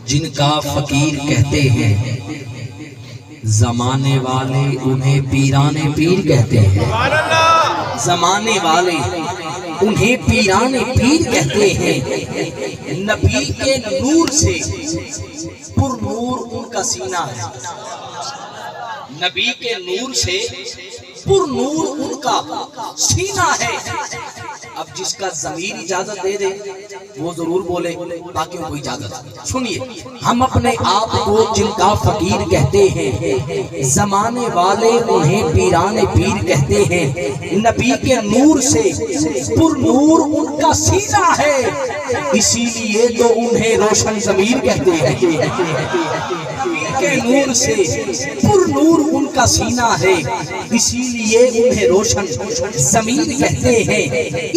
جن کا فقیر کہتے ہیں زمانے والے انہیں پیران پیر کہتے ہیں، زمانے والے انہیں پیران پیر کہتے ہیں۔ نبی کے نور سے پر نور ان کا سینہ ہے، نبی کے نور سے پر نور ان کا سینہ ہے۔ اب جس کا ضمیر اجازت دے دے وہ ضرور بولے، باقیوں کو اجازت۔ سنیے، ہم اپنے آپ کو جن کا فقیر کہتے ہیں زمانے والے انہیں پیران پیر کہتے ہیں۔ نبی کے نور سے پر نور ان کا سینہ ہے، اسی لیے تو انہیں روشن ضمیر کہتے ہیں۔ کے نور سے پر نور ان کا سینہ ہے، اسی لیے انہیں روشن ضمیر کہتے ہیں،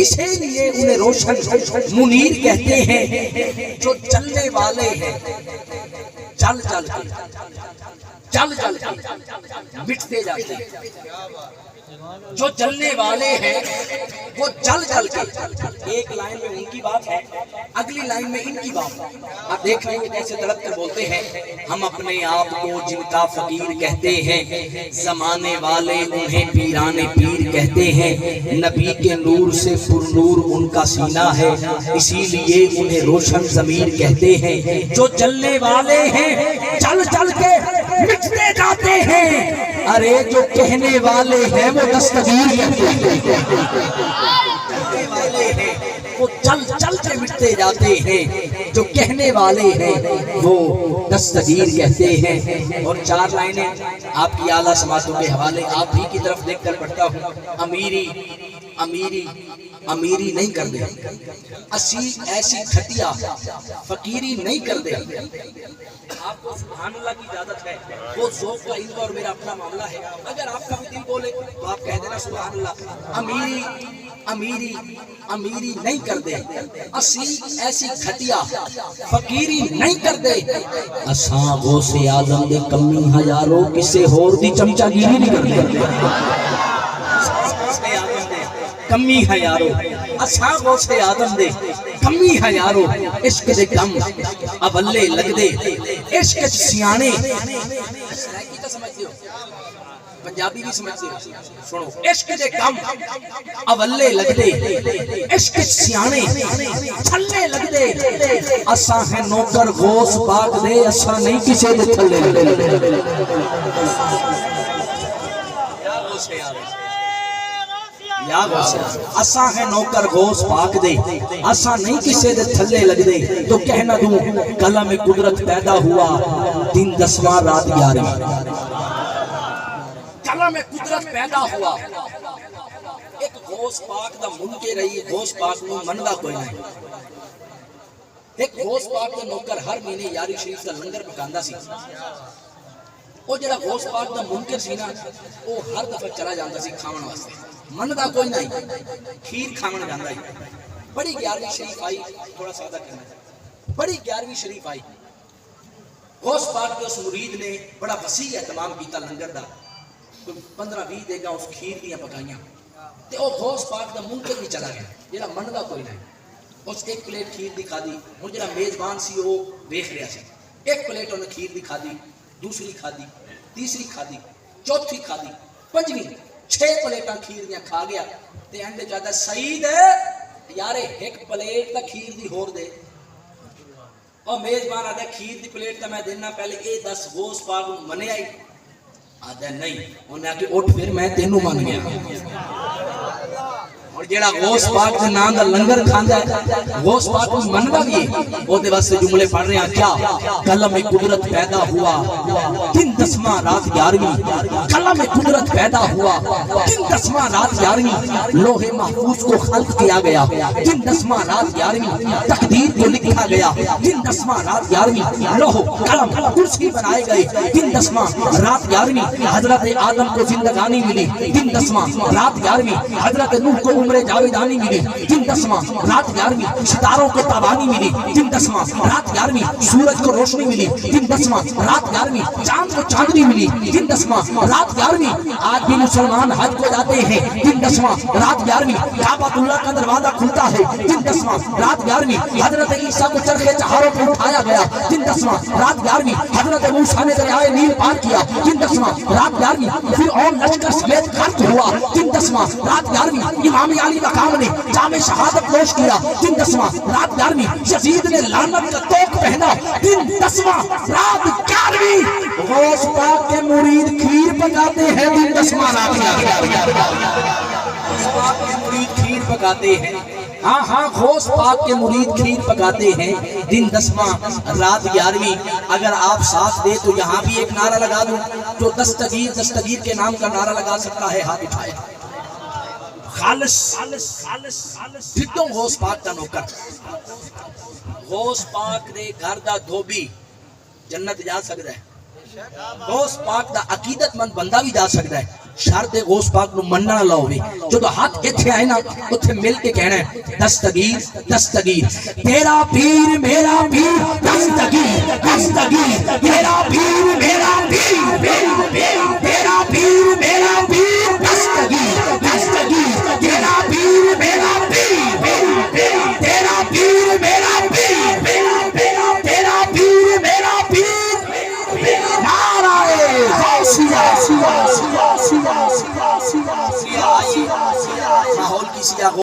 اسی لیے انہیں روشن منیر کہتے ہیں۔ جو چلنے والے ہیں چل چل کے چل چل کے مٹتے جاتے ہیں، جو چلنے والے ہیں وہ چل چل کے، ایک لائن میں ان کی بات ہے، اگلی لائن میں ان کی بات ہے۔ آپ دیکھ لیں گے کیسے تڑپ کر بولتے ہیں، ہم اپنے آپ کو جن کا فقیر کہتے ہیں زمانے والے انہیں پیران پیر کہتے ہیں۔ نبی کے نور سے پر نور ان کا سینہ ہے، اسی لیے انہیں روشن ضمیر کہتے ہیں۔ جو چلنے والے ہیں چل چل کے مٹتے جاتے ہیں، ارے جو کہنے والے ہیں وہ دستگیر کہتے ہیں۔ کہنے والے ہیں وہ چل چل کے مٹتے جاتے ہیں، جو کہنے والے ہیں وہ دستگیر کہتے ہیں۔ اور چار لائنیں آپ کی اعلیٰ سماعتوں کے حوالے آپ ہی کی طرف دیکھ کر پڑھتا ہوں۔ امیری امیری امیری نہیں کر دے، اسی ایسی کھٹیا فقیری نہیں کر دے۔ آپ کو سبحان اللہ کی اجازت ہے، وہ ذوق کا ان کا اور میرا اپنا معاملہ ہے، اگر آپ کا بھی دل بولے تو آپ کہہ دینا سبحان اللہ۔ امیری امیری امیری نہیں کر دے، اسی ایسی کھٹیا فقیری نہیں کر دے۔ اساں غوث اعظم دے کمی ہزاروں کسے ہور دی چمچا گیری نہیں کر دے۔ کمی ہے یارو اساں غوث اعظم دے کمی ہے یارو، عشق دے کم اولے لگ دے، عشق سیانے پنجابی بھی سمجھتے ہو، سنو، عشق دے کم اولے لگ دے، عشق سیانے چھلے لگ دے۔ اساں ہے نوکر غوث پاک دے، اساں نہیں کسے دے تھلے لگ دے۔ اساں ہے نوکر غوث پاک دے، اساں نہیں کسے دے تھلے لگ دے۔ تو کہنا دوں قلم قدرت پیدا ہوا دن 10واں رات 11ویں، قلم قدرت پیدا ہوا۔ ایک غوث پاک دا منکر رہی، غوث پاک نو مندا کوئی نہیں۔ ایک غوث پاک دا نوکر ہر مہینے یاری شریف دا لنگر پکاندا سی، وہ جڑا غوث پاک دا منکر سی نا، وہ ہر دفعہ چلا جاندا سی کھاون واسطے، مندا کوئی نہیں، کھیر کھاون جاندا ہے۔ بڑی 11ویں شریف آئی، تھوڑا سادہ کرنا، بڑی 11ویں شریف آئی، غوث پاک کے اس مرید نے بڑا وسیع اہتمام کیتا لنگر دا، 15-20 دیگا اس کھیر دیاں پکائیاں، تے وہ غوث پاک دا منکر بھی چلا گیا، جڑا مندا کوئی نہیں۔ اس ایک پلیٹ کھیر دی کھادی، ہن جڑا میزبان سی وہ ویکھ رہا سی، ایک پلیٹ انہیں کھیر دی کھادی، دوسری کھادی، تیسری کھادی، چوتھی کھادی، پنجویں، 6 پلیٹاں کھیر دیاں کھا گیا۔ تے اینڈ جاتا سعید یار ایک پلیٹ تا کھیر دی ہور دے، اور میزبان آدھا کھیر دی پلیٹ تا میں دینا، پہلے اے 10 غوث پاک منے آئی، آدھا نہیں، انہیں آکے اٹھ پھر میں تینوں مان گیا۔ اور جیڑا غوث پاک کے نام دا لنگر کھاندا ہے، غوث پاک کو مندا بھی ہے، وہ دے واسطے جملے پڑھ رہے ہیں کیا؟ قلم قدرت پیدا ہوا دن 10واں رات 11ویں، قلم قدرت پیدا ہوا دن 10واں رات 11ویں، لوح محفوظ کو خلق کیا گیا دن 10واں رات 11ویں، تقدیر کو لکھا گیا دن 10واں رات 11ویں، لوح قلم کرسی بنائے گئے دن 10واں رات 11ویں، حضرت آدم کو زندگانی ملی دن 10واں رات 11ویں، حضرت نوح کو عمر جاویدانی ملی دن 10واں رات 11ویں، ستاروں کو تابانی ملی دن 10واں رات 11ویں، سورج کو روشنی ملی دن 10واں رات 11ویں، چاند کو چاندنی ملی دن 10واں رات 11ویں۔ آج بھی مسلمان حج کو جاتے ہیں دن 10واں رات 11ویں، کعبۃ اللہ کا دروازہ کھلتا ہے دن 10واں رات 11ویں، حضرت عیسیٰ کو چرخ پہاڑوں پہ اٹھایا گیا۔ دن 10واں رات 11ویں حضرت موسیٰ نے دریائے نیل پار کیا۔ دن 10واں رات 11ویں فرعون لشکر سمیت غرق ہوا۔ دن 10واں رات 11ویں امام علی مقام نے جام شہادت نوش کیا۔ دن 10واں رات 11ویں یزید نے لعنت کا طوق پہنا۔ دن 10واں رات 11ویں غوث پاک کے مرید کھیر پکاتے ہیں۔ دن 10واں رات 11ویں غوث پاک کے مرید کھیر پکاتے ہیں۔ ہاں ہاں غوث پاک کے مرید کھیر پکاتے ہیں۔ دن 10واں رات 11ویں اگر آپ ساتھ دے تو یہاں بھی ایک نعرہ لگا دوں۔ جو دستگیر کے نام کا نعرہ لگا سکتا ہے ہاتھ اٹھائے۔ خالص پھٹوں غوث پاک کا نوکر، غوث پاک نے گھر دا دھوبی جنت جا سکتا ہے۔ غوث پاک دا عقیدت مند بندہ بھی جا سکتا ہے، شرط غوث پاک نو مننا نہ لاوے۔ جدو ہاتھ اتھے آئے نا اتھے مل کے کہنا ہے دستگیر دستگیر تیرا پیر میرا پیر دستگیر دستگیر تیرا پیر میرا پیر تیرا پیر میرا پیر دستگیر دستگیر تیرا پیر میرا پیر تیرا پیر میرا پیر تیرا پیر میرا پیر۔ نعرہ غوثیہ ماحول کی سیاہ